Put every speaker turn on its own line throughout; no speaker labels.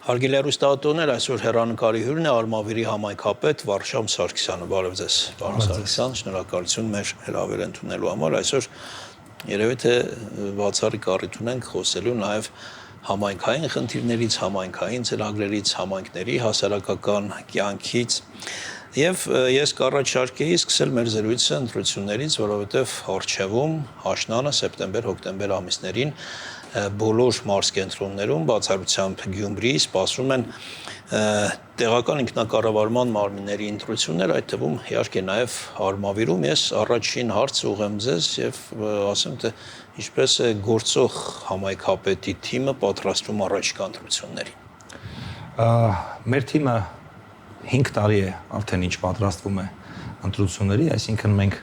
Հարգելի հեռուստատողներ, այսօր հեռանկարի հյուրն է Արմավիրի համայնքապետ Վարշամ Սարգսյանը։ Բարև ձեզ, պարոն Սարգսյան, շնորհակալություն մեր հրավեր ընդունելու համար։ Այսօր երևի թե բացառիկ առիթ ունենք խոսելու նաև համայնքային խնդիրներից, համայնքային ծրագրերից, համայնքների հասարակական կյանքից։ Եվ ես կառաջարկեի սկսել մեր զրույցը ընտրություններից, որովհետև առջևում աշնանը սեպտեմբեր-հոկտեմբեր ամիսներին բոլոր մարզկենտրոններում, բացառությամբ Գյումրիի, սպասվում են տեղական ինքնակառավարման մարմինների ընտրություններ, այդ թվում իհարկե նաև Արմավիրում։ Ես առաջին հարց ուղղեմ ձեզ եւ ասեմ, թե ինչպես է գործող համայնքապետի թիմը պատրաստվում առաջիկա ընտրություններին։
Մեր թիմը 5 տարի է արդեն ինչ պատրաստվում է ընտրությունների, այսինքն մենք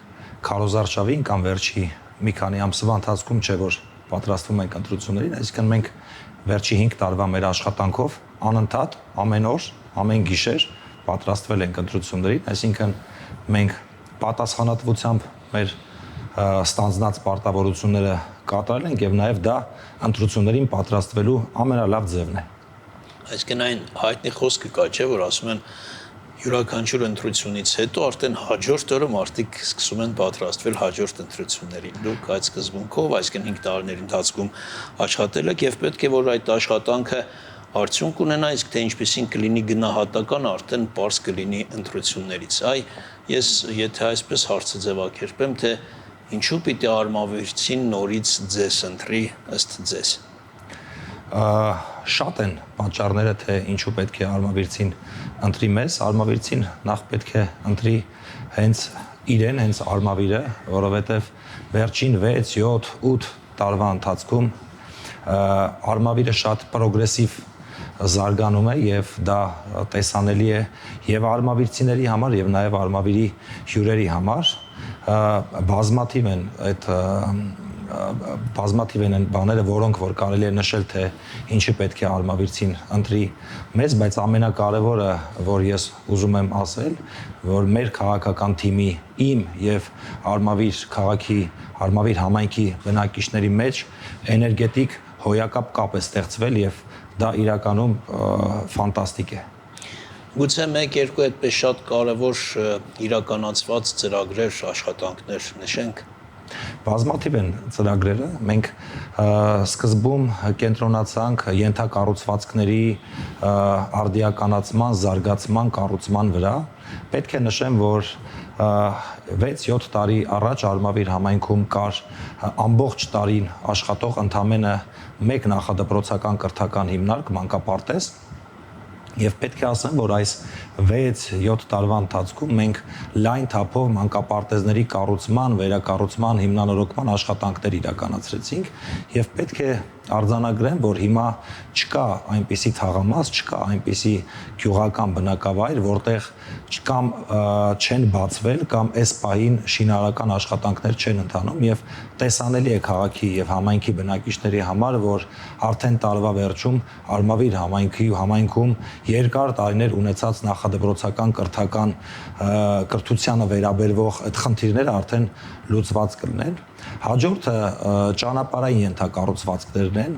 քարոզարշավին կամ վերջի մի քանի ամսվա ընթացքում չէ որ պատրաստվում ենք ընտրություններին, այսինքն մենք վերջի 5 տարվա մեր աշխատանքով անընդհատ ամեն օր, ամեն գիշեր պատրաստվել ենք ընտրություններին, այսինքն մենք պատասխանատվությամբ մեր ստանձնած պարտավորությունները կատարել ենք եւ նաեւ դա ընտրություններին պատրաստվելու ամենալավ ձևն է։
Այսինքն այն հայտնի խոսքը կա, չէ, որ ասում են յուրաքանչյուր ընտրությունից հետո արդեն հաջորդ օրը մարդիկ սկսում են պատրաստվել հաջորդ ընտրություններին։ Դուք այդ սկզբունքով, այսինքն 5 տարիների ընթացքում աշխատել եք եւ պետք է որ այդ աշխատանքը արդյունք ունենա, իսկ թե ինչպեսին կլինի գնահատական արդեն པարզ կլինի ընտրություններից։ Ես եթե այսպես հարցը ձևակերպեմ, թե ինչու պիտի Արմավիրցին նորից ձեզ ընտրի ըստ ձեզ։
Շատ են պատճառները, թե ինչու պետք է Արմավիրցին ընտրի մեզ, Արմավիրցին նախ պետք է ընտրի հենց իրեն, հենց Արմավիրը, որովհետև վերջին 6, 7, 8 տարվա ընթացքում Արմավիրը շատ պրոգրեսիվ զարգանում է եւ դա տեսանելի է եւ արմավիրցիների համար եւ նաեւ Արմավիրի հյուրերի համար բազմաթիվ են այդ բազմաթիվ են բաները, որոնք որ կարելի է նշել, թե ինչի պետք է Արմավիրցին ընտրի մեզ, բայց ամենակարևորը, որ ես ուզում եմ ասել, որ մեր քաղաքական թիմի իմ եւ Արմավիր քաղաքի, Արմավիր համայնքի բնակիչների մեջ էներգետիկ հոյակապ կապ է ստեղծվել եւ դա իրականում ֆանտաստիկ է։
Գուցե 1-2 այդպես շատ կարևոր իրականացված ծրագրեր, աշխատանքներ նշենք։
Բազմաթիվ են ծրագրերը, մենք սկզբում կենտրոնացանք ենթակառուցվածքների արդիականացման, զարգացման, կառուցման վրա։ Պետք է նշեմ, որ 6-7 տարի առաջ Արմավիր համայնքում կար ամբողջ տարին աշխատող ընդամենը մեկ նախադպրոցական կրթական հիմնարկ մանկապարտեզ եւ պետք է ասեմ, որ այս 6-7 տարվա ընթացքում մենք լայն թափով մանկապարտեզների կառուցման, վերակառուցման, հիմնանորոգման աշխատանքներ իրականացրեցինք եւ պետք է արձանագրեմ, որ հիմա չկա այնպիսի թաղամաս, չկա այնպիսի գյուղական բնակավայր, որտեղ կամ չեն բացվել կամ այս պահին շինարարական աշխատանքներ չեն ընթանում եւ տեսանելի է քաղաքի եւ համայնքի բնակիչների համար, որ արդեն տարվա վերջում Արմավիր համայնքում երկար տարիներ ունեցած նախադպրոցական կրթական կրթությանը վերաբերվող այդ խնդիրները արդեն լուծված կլինեն։ Հաջորդը ճանապարհային ենթակառուցվածքներն են։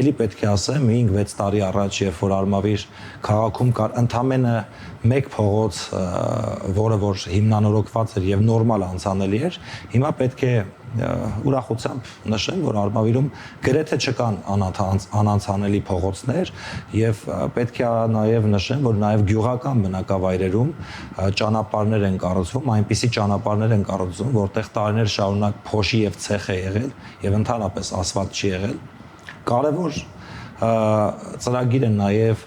Էլի պետք է ասեմ 5-6 տարի առաջ, երբ որ Արմավիր քաղաքում կար ընդամենը մեկ փողոց, որը որ հիմնանորոգված էր եւ նորմալ անցանելի էր, հիմա պետք է ուրախությամբ նշեմ, որ Արմավիրում գրեթե չկան անանցանելի փողոցներ եւ պետք է նաեւ նշեմ, որ նաեւ գյուղական բնակավայրերում ճանապարհներ են կառուցվում, այնպիսի ճանապարհներ են կառուցվում, որտեղ տարիներ շարունակ փոշի եւ ցեխ է եղել եւ ընդհանրապես ասֆալտ չի եղել։ Կարևոր ծրագիր է նաեւ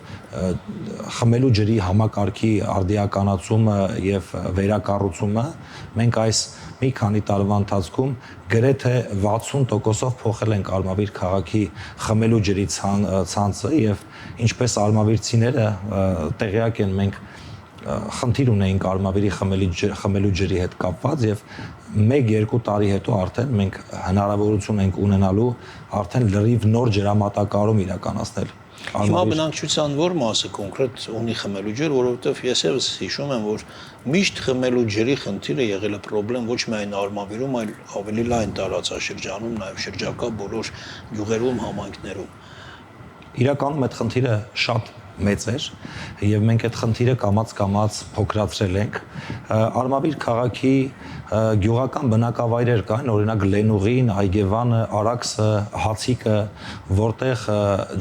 խմելու ջրի համակարգի արդիականացումը եւ վերակառուցումը։ Մենք այս մի քանի տարվա ընթացքում գրեթե 60%-ով փոխել ենք Արմավիր քաղաքի խմելու ջրի ցանցը եւ ինչպես արմավիրցիները տեղյակ են, մենք խնդիր ունեինք Արմավիրի խմելու ջրի հետ կապված եւ 1-2 տարի հետո արդեն մենք հնարավորություն ենք ունենալու արդեն լրիվ նոր ջրամատակարարում իրականացնել
Հիմա բնակչության որ մասը կոնկրետ ունի խմելու ջուր, որովհետև ես եւս հիշում եմ, որ միշտ խմելու ջրի խնդիրը եղել է խնդրեմ ոչ միայն Արմավիրում, այլ ավելի լայն տարածաշրջանում, նաեւ շրջակա բոլոր գյուղերում, համայնքներում։
Իրականում այդ խնդիրը շատ մեծ էր եւ մենք այդ խնդիրը կամաց փոքրացրել ենք։ Արմավիր քաղաքի գյուղական բնակավայրեր կան, օրինակ Լենուղին, Այգևանը, Արաքսը, Հացիկը, որտեղ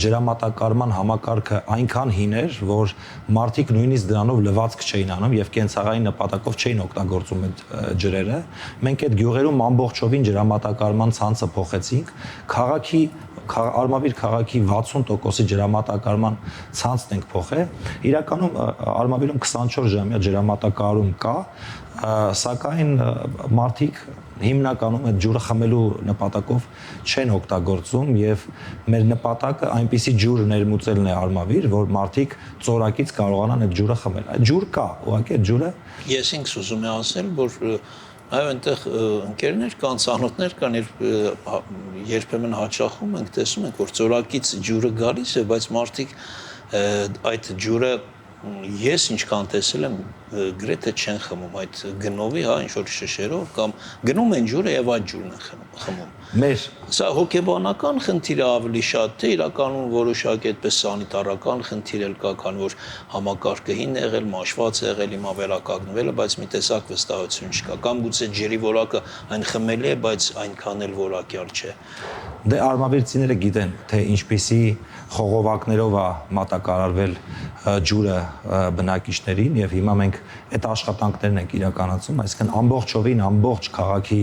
ջրամատակարարման համակարգը այնքան հին էր, որ մարդիկ նույնիսկ դրանով լվացք չէին անում եւ կենցաղային նպատակով չէին օգտագործում այդ ջրերը։ Մենք այդ գյուղերում ամբողջովին ջրամատակարարման ցանցը փոխեցինք։ Արմավիր քաղաքի 60%-ի ջրամատակարարման ցանցն ենք փոխել։ Իրականում Արմավիրում 24 ժամյա ջրամատակարարում կա, սակայն մարդիկ հիմնականում այդ ջուրը խմելու նպատակով չեն օգտագործում եւ մեր նպատակը այնպիսի ջուր ներմուծելն է Արմավիր, որ մարդիկ ծորակից կարողանան այդ ջուրը խմել։ Այդ ջուր կա, ուղղակի այդ ջուրը
Ես ինքս ուզում եմ ասել, որ այո, այնտեղ ընկերներ կան, ծանոթներ կան, երբեմն հաճախում ենք, տեսնում ենք, որ ծորակից ջուրը գալիս է, բայց մարդիկ այդ ջուրը ես ինչքան տեսել եմ գրեթե չեն խմում այդ գնովի, հա, ինչ որ շշերով կամ գնում են ջուրը եւ այդ ջուրն են խմում։ Սա հոգեբանական խնդիր է ավելի շատ, թե իրականում որոշակի այդպես սանիտարական խնդիր էլ կա, քան որ համակարգը հին եղել, մաշված եղել, հիմա վերականգնվել է, բայց մի տեսակ վստահություն չկա։ Կամ գուցե ջրի որակը այն խմելի է, բայց այնքան էլ որակյալ չէ։
Դե արմավիրցիները գիտեն, թե ինչպիսի խողովակներով է մատակարարվել ջուրը բնակիչներին եւ հիմա մենք այդ աշխատանքներն ենք իրականացում, այսինքն ամբողջովին ամբողջ քաղաքի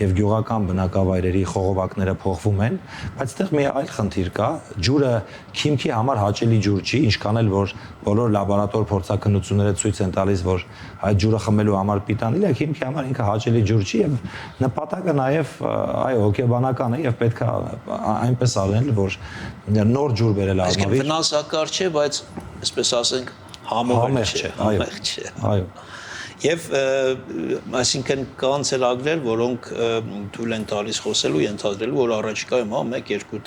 եւ գյուղական բնակավայրերի խողովակները փոխվում են, բայց այդտեղ մի այլ խնդիր կա, ջուրը քիմքի համար հաճելի ջուր չի, ինչքան էլ որ բոլոր լաբորատոր փորձաքննությունները ցույց են տալիս, որ այդ ջուրը խմելու համար պիտանի է, քիմքի համար ինքը հաճելի ջուր չի եւ նպատակը նաեւ այո հոգեբանական է եւ պետք է այնպես արել, որ նոր ջուր բերել Արմավիր։
Վնասակար չէ, բայց այսպես ասենք համոհեղ չէ։
Այո։
Եվ այսինքն կան ծրագրեր, որոնք թույլ են տալիս խոսելու, ենթադրելու, որ առաջիկայում 1-2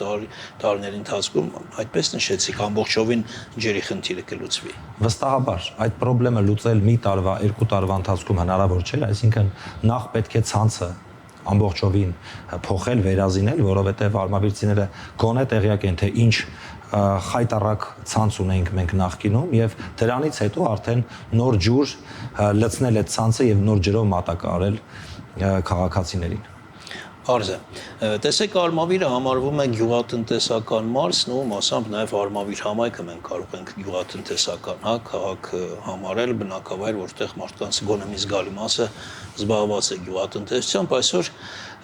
տարիների ընթացքում այդպես նշեցիք ամբողջովին ջրի խնդիրը կլուծվի։
Վստահաբար այդ խնդրը լուծել մի տարվա, 2 տարվա ընթացքում հնարավոր չէ, այսինքն նախ պետք է ցանցը ամբողջովին փոխել, վերազինել, որովհետև արմավիրցիները գոնե տեղյակ են, թե ինչ խայտարակ ցանց ունենք մենք նախկինում եւ դրանից հետո արդեն նոր ջուր լցնել այդ ցանցը եւ նոր ջրով մատակարարել քաղաքացիներին։
Արզ է։ Տեսեք, Արմավիրը համարվում է գյուղատնտեսական մարզն ու մասամբ նաև Արմավիր համայնքը մենք կարող ենք գյուղատնտեսական, հա, քաղաք համարել, բնակավայր, որտեղ մարդկանց գոնե մի զգալի մասը զբաղված է գյուղատնտեսությամբ, այսօր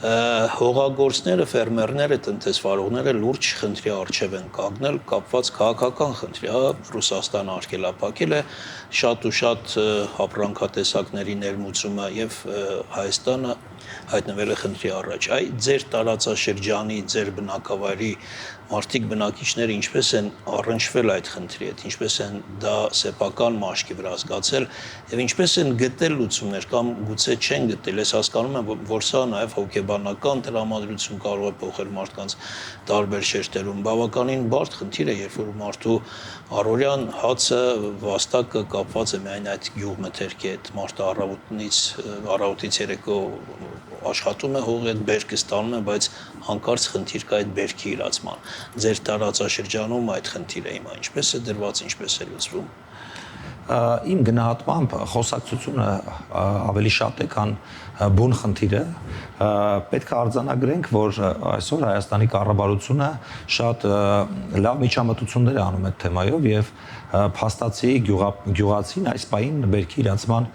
հողագործները, ֆերմերները, տնտեսվարողները լուրջ խնդրի առջև են կանգնել, կապված քաղաքական խնդրի, հա, Ռուսաստանը արգելափակել է շատ ու շատ ապրանքատեսակների ներմուծումը եւ Հայաստանը հայտնվել է խնդրի առաջ։ Այ ձեր տարածաշրջանի, ձեր բնակավայրի մարդիկ բնակիչները ինչպես են առնչվել այդ խնդրի հետ, ինչպես են դա սեփական մաշկի վրա զգացել եւ ինչպես են գտել լուծումներ կամ գուցե չեն գտել։ Ես հասկանում եմ, որ սա նաեւ հոգեբանական տրամադրություն կարող է փոխել մարդկանց տարբեր շերտերում։ Բավականին բարդ խնդիր է, երբ որ մարդու առօրյան հացը, վաստակը կապված է միայն այդ գյուղմթերքի հետ, մարդը առավոտից երեկո աշխատում է հողի հետ, բերքը ստանում է, բայց հանկարծ խնդիր կա այդ բերքի իրացման։ Ձեր տարածաշրջանում այդ խնդիրը հիմա ինչպես է դրված, ինչպես է լուծվում։
Իմ գնահատմամբ խոսակցությունը ավելի շատ է, քան բուն խնդիրը։ Պետք է արձանագրենք, որ այսօր Հայաստանի կառավարությունը շատ լավ միջամտություններ է անում այդ թեմայով եւ փաստացի գյուղացին այս պահին բերքի իրացման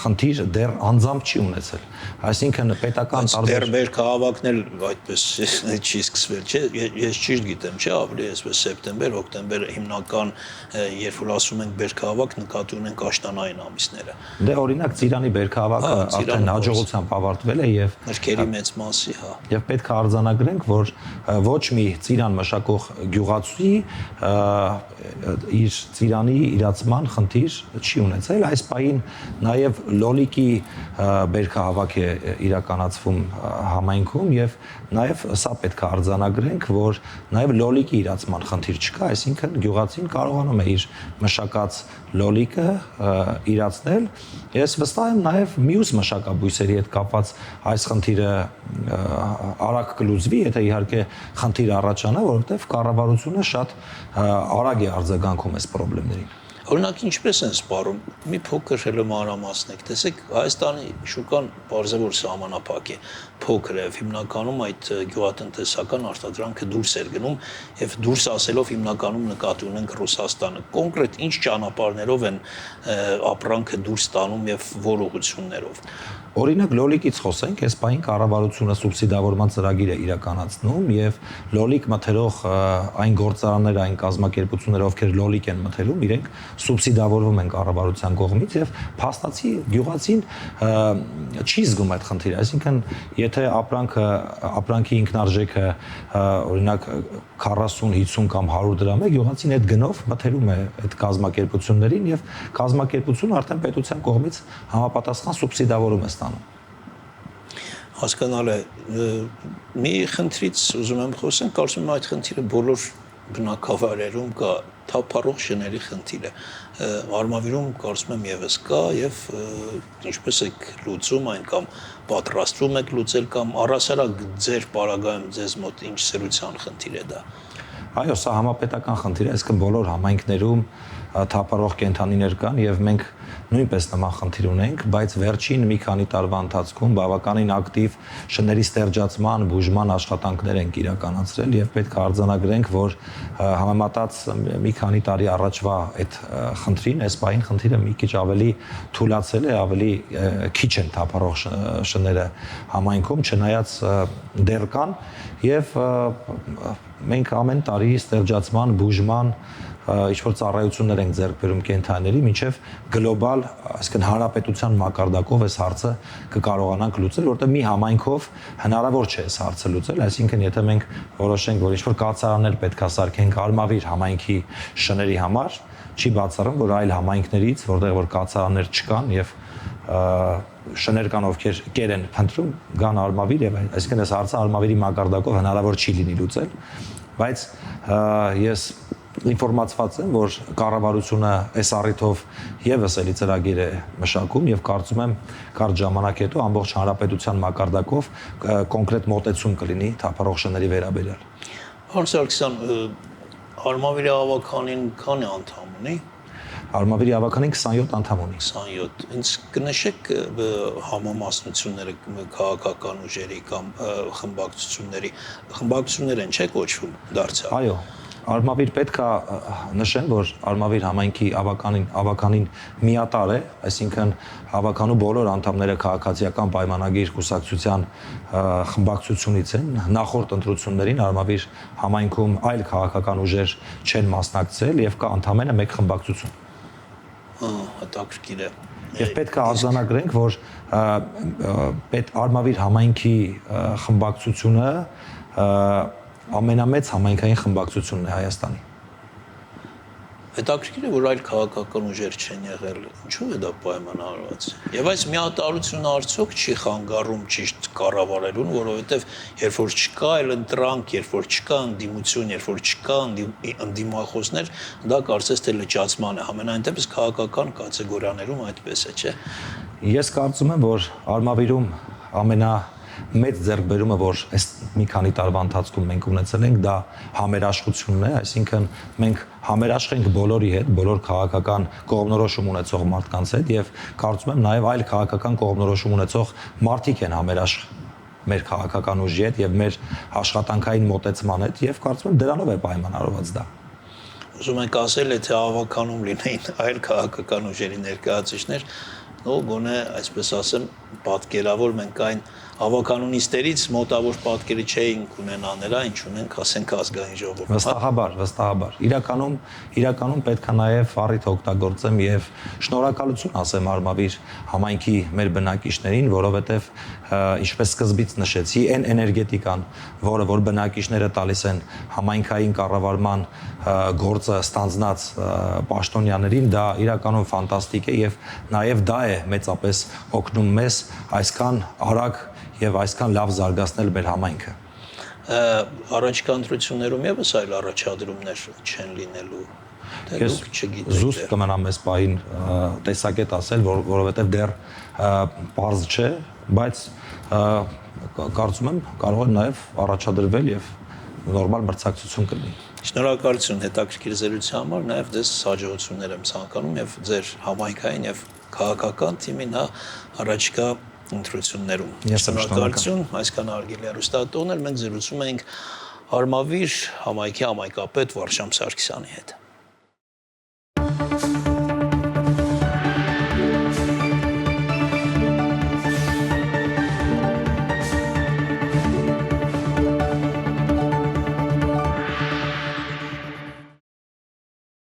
խնդիր դեռ անձամբ չի ունեցել։ Այսինքն պետական
տարբեր բերքահավաքն էլ այդպես չի սկսվել, չէ՞։ Ես ճիշտ գիտեմ, չէ՞, ավելի այսպես սեպտեմբեր, հոկտեմբեր հիմնական, երբ որ ասում ենք բերքահավաք, նկատի ունենք աշնանային ամիսները։
Դե օրինակ Ծիրանի բերքահավաքը արդեն հաջողությամբ ավարտվել է եւ
մրգերի մեծ մասի, հա։
Եվ պետք է արձանագրենք, որ ոչ մի ծիրան մշակող գյուղացի իր ծիրանի իրացման խնդիր չի ունեցել։ Այս պահին նաև լոլիկի բերքահավաք է իրականացվում համայնքում եւ նաև սա պետք է արձանագրենք, որ նաև լոլիկի իրացման խնդիր չկա, այսինքն գյուղացին կարողանում է իր մշակած լոլիկ լոլիկը իրացնել։ Ես վստահ եմ նաև մյուս մշակաբույսերի հետ կապված այս խնդիրը արագ կլուծվի, եթե իհարկե խնդիր առաջանա, որովհետև կառավարությունը շատ արագ է արձագանքում այս խնդիրներին։
Օրինակ ինչպես են սպառում, մի փոքր հենց մանրամասնեք, տեսեք, Հայաստանի շուկան բարձր սահմանափակ է, փոքր է, հիմնականում այդ գյուղատնտեսական արտադրանքը դուրս էր գնում եւ դուրս ասելով հիմնականում նկատի ունենք Ռուսաստանը։ Կոնկրետ ինչ ճանապարհներով են ապրանքը դուրս տանում եւ որ ուղղություններով։
Օրինակ լոլիկից խոսենք, այս պահին կառավարությունը սուբսիդավորման ծրագիր է իրականացնում եւ լոլիկ մթերող այն գործարանները, այն կազմակերպությունները, ովքեր լոլիկ են մթերում, իրենք սուբսիդավորվում են կառավարության կողմից եւ փաստացի գյուղացին չի զգում այդ խնդիրը, այսինքն եթե ապրանքի ինքնարժեքը օրինակ 40-50 կամ 100 դրամ է, գյուղացին այդ գնով մթերում է այդ կազմակերպություններին եւ կազմակերպությունը արդեն պետության կողմից համապատասխան սուբսիդավորում է ստանում։
Հասկանալ է, մի խնդրից ուզում եմ խոսենք, կարծում եմ այդ խնդիրը բոլոր բնակավայրերում կա, թափառող շների խնդիրը, Արմավիրում կարծում եմ եւս կա եւ ինչպես եք լուծում այն կամ պատրաստվում եք լուծել կամ առասարակ ձեր պարագայում ձեզ մոտ ինչ սրության խնդիր է դա։
Այո, սա համապետական խնդիր է, այսինքն բոլոր համայնքներում թափառող կենդանիներ կան եւ մենք նույնպես նման խնդիր ունենք, բայց վերջին մի քանի տարվա ընթացքում բավականին ակտիվ շների ստեղծման, բուժման աշխատանքներ ենք իրականացրել եւ պետք է արձանագրենք, որ համեմատած մի քանի տարի առաջվա այդ խնդրին, այս պահին խնդիրը մի քիչ ավելի թուլացել է, ավելի քիչ են թափառող շները համայնքում, չնայած դեռ կան եւ մենք ամեն տարի ստեղծման, բուժման ինչ-որ ծառայություններ ենք ձեռք բերում կենդանիների, մինչև գլոբալ, այսինքն հանրապետության մակարդակով այս հարցը կկարողանանք լուծել, որտեղ մի համայնքով հնարավոր չէ այս հարցը լուծել, այսինքն եթե մենք որոշենք, որ ինչ-որ կացարաններ պետք է սարքենք Արմավիր համայնքի շների համար, չի բացառում, որ այլ համայնքներից, որտեղ որ կացարաններ չկան եւ շներ կան, ովքեր կեր են փնտրում, գան Արմավիր եւ այսինքն այս հարցը Արմավիրի մակարդակով հնարավոր չի լինի լուծել, բայց ես ինֆորմացված եմ, որ կառավարությունը այս առիթով եւս էլի ծրագիր է մշակում եւ կարծում եմ կարճ ժամանակ հետո ամբողջ հանրապետության մակարդակով կոնկրետ մոտեցում կլինի թափառող շների վերաբերյալ։
Պարոն Սարգսյան, Արմավիրի ավականին քանի անդամ ունի։
Արմավիրի ավականին 27 անդամ ունի։
27։ Ինձ կնշեք համամասնությունները քաղաքական ուժերի կամ խմբակցություններ են չէ կոչվում դարձյալ։
Այո, Արմավիր պետք է նշեմ, որ Արմավիր համայնքի ավականին միատար է, այսինքն ավականու բոլոր անդամները քաղաքացիական պայմանագիր կուսակցության խմբակցությունից են։ Նախորդ ընտրություններին Արմավիր համայնքում այլ քաղաքական ուժեր չեն մասնակցել եւ կա ընդամենը մեկ խմբակցություն։
Հետաքրքիր է։
Եվ պետք է արձանագրենք, որ Արմավիր համայնքի խմբակցությունը ամենամեծ համայնքային խմբակցությունն է Հայաստանի։
Հետաքրքիր է, որ այլ քաղաքական ուժեր չեն եղել։ Ինչու է դա պայմանավորված։ Եվ այս միատարությունը արդյոք չի խանգարում ճիշտ կառավարելուն, որովհետև երբ որ չկա այլ ընտրանք, երբ որ չկա ընդդիմություն, երբ որ չկա ընդդիմախոսներ, դա կարծես թե լճացման է։ Համենայն դեպս քաղաքական կատեգորիաներում այդպես է, չէ։
Ես կարծում եմ, որ Արմավիրում մեծ ձեռքբերումը, որ այս մի քանի տարվա ընթացքում մենք ունեցել ենք, դա համերաշխությունն է, այսինքն մենք համերաշխ ենք բոլորի հետ, բոլոր քաղաքական կողմնորոշում ունեցող մարդկանց հետ եւ կարծում եմ նաեւ այլ քաղաքական կողմնորոշում ունեցող մարդիկ են համերաշխ մեր քաղաքական ուժի հետ եւ մեր աշխատանքային մոտեցման հետ եւ կարծում եմ դրանով է պայմանավորված դա։
Ուզում ենք ասել, եթե ավականում լինեին այլ քաղաքական ուժերի ներկայացուցիչներ, գոնե, այսպես ասեմ, պատկերավոր մենք այն ավականունիստերից մոտավոր պատկերի չէինք ունենա նրա, ինչ ունենք, ասենք, ազգային ժողովում։
Վստահաբար։ Իրականում պետք է նաև առիթ օգտագործեմ եւ շնորհակալություն ասեմ Արմավիր համայնքի մեր բնակիչներին, որովհետեւ ինչպես սկզբից նշեցի, այն էներգետիկան, որը որ բնակիչները տալիս են համայնքային կառավարման գործը ստանձնած պաշտոնյաներին, դա իրականում ֆանտաստիկ է եւ նաեւ դա է մեծապես օգնում մեզ այսքան արագ եւ այսքան լավ զարգացնել մեր համայնքը։
Առաջիկա ընտրություններում եւս այլ առաջադրումներ չեն լինելու։
Ես զուսպ կմնամ այս պահին տեսակետ ասել, որովհետև դեռ բարձ չէ, բայց կարծում եմ կարող է նաև առաջադրվել եւ նորմալ մրցակցություն կլինի։
Շնորհակալություն հետաքրքիր զրույցի համար, նաև ձեզ հաջողություններ եմ ցանկանում եւ ձեր համայնքային եւ քաղաքական թիմին առաջիկա ընտրություններում։ Շնորհակալություն, այսքան հարգելի հեռուստատողներ, մենք զրուցում էինք Արմավիր համայնքի համայնքապետ Վարշամ Սարգսյանի հետ։